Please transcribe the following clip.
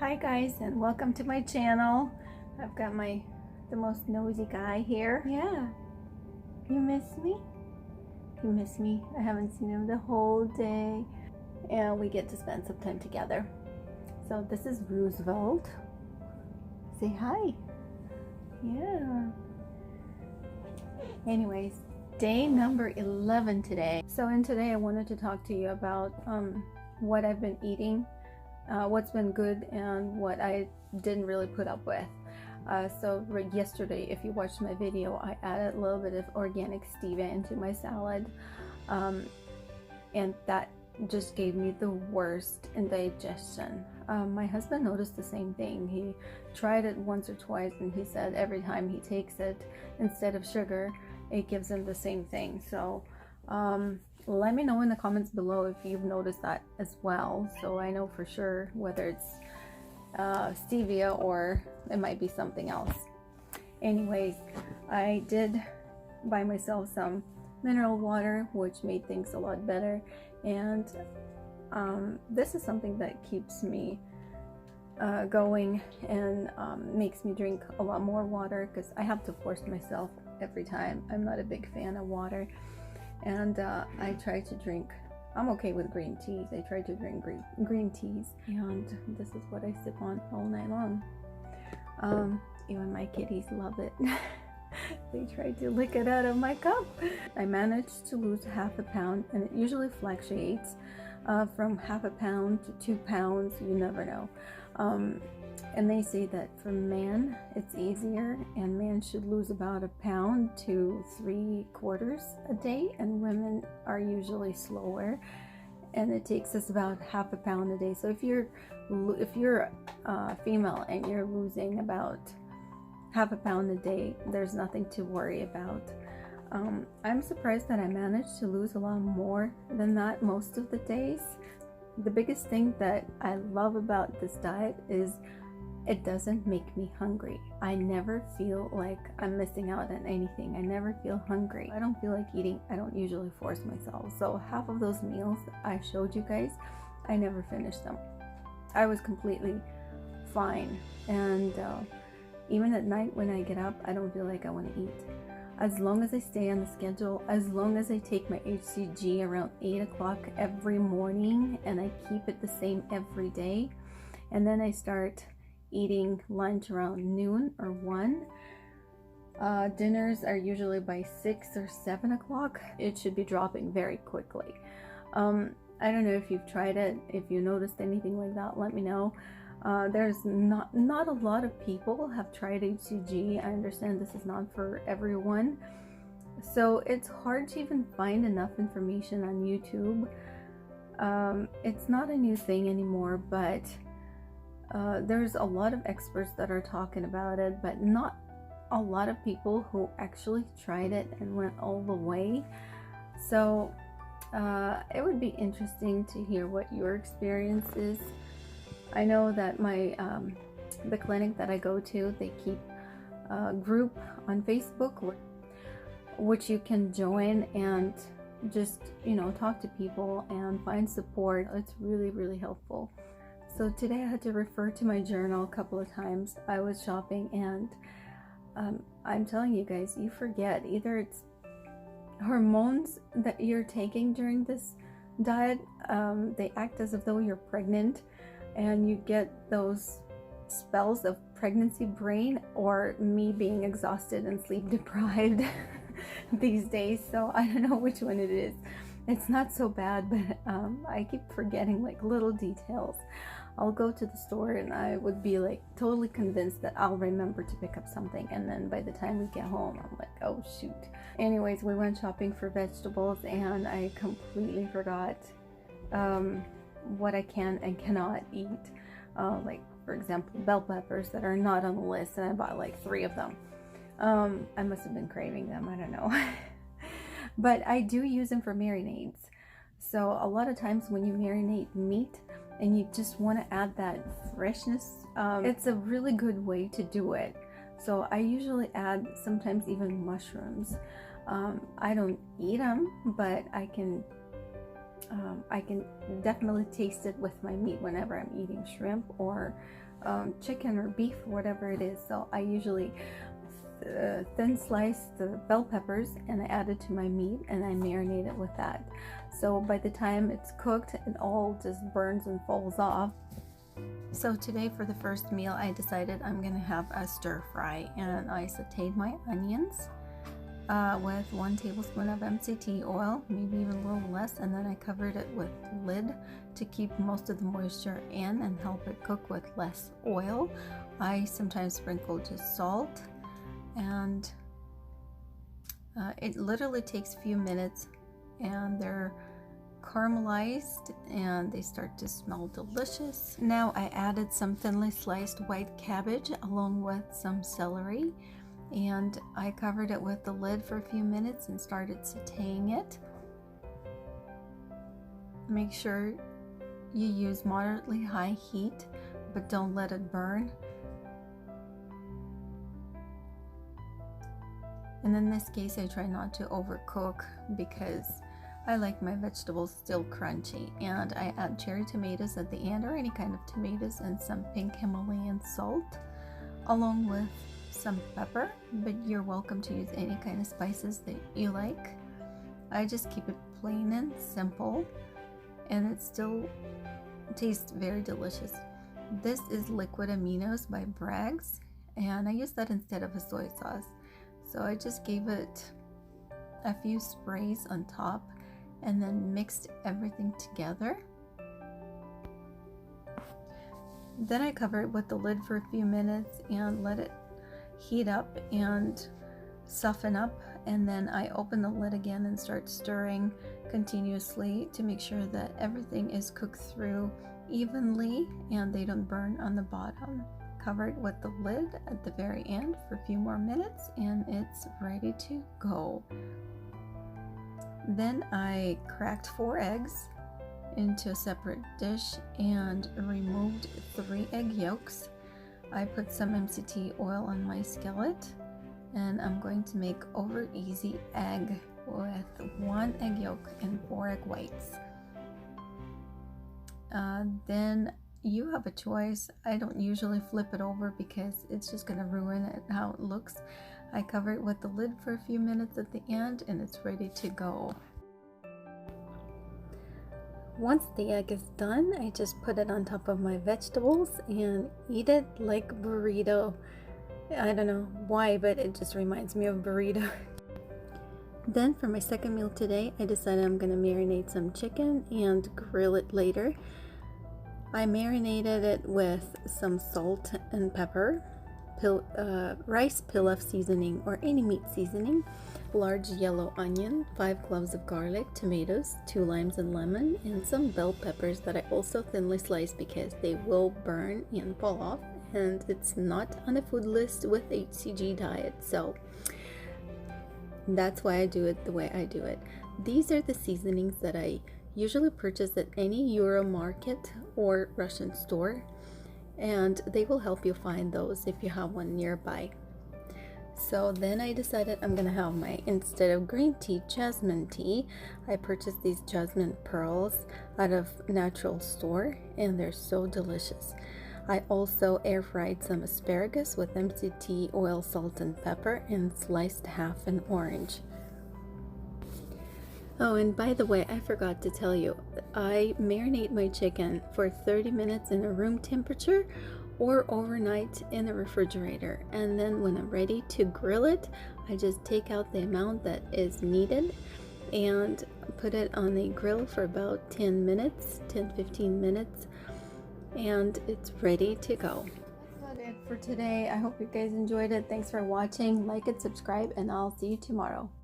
Hi guys, and welcome to my channel. I've got the most nosy guy here. Yeah. You miss me? You miss me? I haven't seen him the whole day. And we get to spend some time together. So this is Roosevelt. Say hi. Yeah. Anyways, day number 11 today. So today I wanted to talk to you about what I've been eating. What's been good and what I didn't really put up with. So right yesterday, if you watched my video, I added a little bit of organic stevia into my salad, and that just gave me the worst indigestion. My husband noticed the same thing. He tried it once or twice and he said every time he takes it, instead of sugar, it gives him the same thing. So let me know in the comments below if you've noticed that as well, so I know for sure whether it's stevia or it might be something else. Anyways, I did buy myself some mineral water, which made things a lot better, and this is something that keeps me going and makes me drink a lot more water, because I have to force myself every time. I'm not a big fan of water. And I try to drink, I'm okay with green teas. I try to drink green teas, and this is what I sip on all night long. Even my kitties love it. They try to lick it out of my cup. I managed to lose half a pound, and it usually fluctuates from half a pound to 2 pounds. You never know. And they say that for men it's easier, and men should lose about 1 pound to 3/4 a day, and women are usually slower, and it takes us about half a pound a day. So if you're female and you're losing about half a pound a day, there's nothing to worry about. I'm surprised that I managed to lose a lot more than that most of the days. The biggest thing that I love about this diet is it doesn't make me hungry. I never feel like I'm missing out on anything. I never feel hungry. I don't feel like eating. I don't usually force myself. So half of those meals I showed you guys, I never finished them. I was completely fine. And even at night when I get up, I don't feel like I want to eat. As long as I stay on the schedule, as long as I take my HCG around 8 o'clock every morning, and I keep it the same every day, and then I start eating lunch around noon or 1. Dinners are usually by 6 or 7 o'clock. It should be dropping very quickly. I don't know if you've tried it. If you noticed anything like that, let me know. There's not a lot of people have tried HCG. I understand this is not for everyone, so it's hard to even find enough information on YouTube. It's not a new thing anymore, but there's a lot of experts that are talking about it, but not a lot of people who actually tried it and went all the way. So it would be interesting to hear what your experience is. I know that the clinic that I go to, they keep a group on Facebook which you can join and just, talk to people and find support. It's really, really helpful. So today I had to refer to my journal a couple of times. I was shopping, and I'm telling you guys, you forget, either it's hormones that you're taking during this diet, they act as if though you're pregnant, and you get those spells of pregnancy brain, or me being exhausted and sleep deprived these days. So I don't know which one it is. It's not so bad, but I keep forgetting like little details. I'll go to the store and I would be like totally convinced that I'll remember to pick up something, and then by the time we get home I'm like, oh shoot. Anyways, we went shopping for vegetables, and I completely forgot what I can and cannot eat. Like for example, bell peppers that are not on the list, and I bought like 3 of them. I must have been craving them, I don't know. But I do use them for marinades. So a lot of times when you marinate meat and you just want to add that freshness, it's a really good way to do it. So I usually add sometimes even mushrooms. I don't eat them, but I can I can definitely taste it with my meat whenever I'm eating shrimp or chicken or beef, whatever it is. So I usually thin slice the bell peppers and I add it to my meat and I marinate it with that. So by the time it's cooked, it all just burns and falls off. So today for the first meal, I decided I'm gonna have a stir fry, and I sauteed my onions with 1 tablespoon of MCT oil, maybe even a little less, and then I covered it with lid to keep most of the moisture in and help it cook with less oil. I sometimes sprinkle just salt, and it literally takes a few minutes and they're caramelized and they start to smell delicious. Now I added some thinly sliced white cabbage along with some celery, and I covered it with the lid for a few minutes and started sauteing it. Make sure you use moderately high heat, but don't let it burn. And in this case, I try not to overcook because I like my vegetables still crunchy. And I add cherry tomatoes at the end, or any kind of tomatoes, and some pink Himalayan salt along with some pepper, but you're welcome to use any kind of spices that you like. I just keep it plain and simple, and it still tastes very delicious. This is liquid aminos by Bragg's, and I use that instead of a soy sauce. So I just gave it a few sprays on top and then mixed everything together. Then I cover it with the lid for a few minutes and let it heat up and soften up, and then I open the lid again and start stirring continuously to make sure that everything is cooked through evenly and they don't burn on the bottom. Cover it with the lid at the very end for a few more minutes and it's ready to go. Then I cracked 4 eggs into a separate dish and removed 3 egg yolks. I put some MCT oil on my skillet, and I'm going to make over easy egg with 1 egg yolk and 4 egg whites. Then you have a choice. I don't usually flip it over because it's just going to ruin it how it looks. I cover it with the lid for a few minutes at the end and it's ready to go. Once the egg is done, I just put it on top of my vegetables and eat it like burrito. I don't know why, but it just reminds me of burrito. Then for my second meal today, I decided I'm going to marinate some chicken and grill it later. I marinated it with some salt and pepper, rice pilaf seasoning or any meat seasoning, large yellow onion, 5 cloves of garlic, tomatoes, 2 limes and lemon, and some bell peppers that I also thinly sliced because they will burn and fall off, and it's not on the food list with HCG Diet, so that's why I do it the way I do it. These are the seasonings that I usually purchase at any Euro market or Russian store, and they will help you find those if you have one nearby. So then I decided I'm gonna have my, instead of green tea, jasmine tea. I purchased these jasmine pearls out of natural store and they're so delicious. I also air fried some asparagus with MCT oil, salt and pepper, and sliced half an orange. Oh, and by the way, I forgot to tell you, I marinate my chicken for 30 minutes in a room temperature or overnight in the refrigerator, and then when I'm ready to grill it, I just take out the amount that is needed and put it on the grill for about 10-15 minutes, and it's ready to go. That's about it for today. I hope you guys enjoyed it. Thanks for watching. Like and subscribe, and I'll see you tomorrow.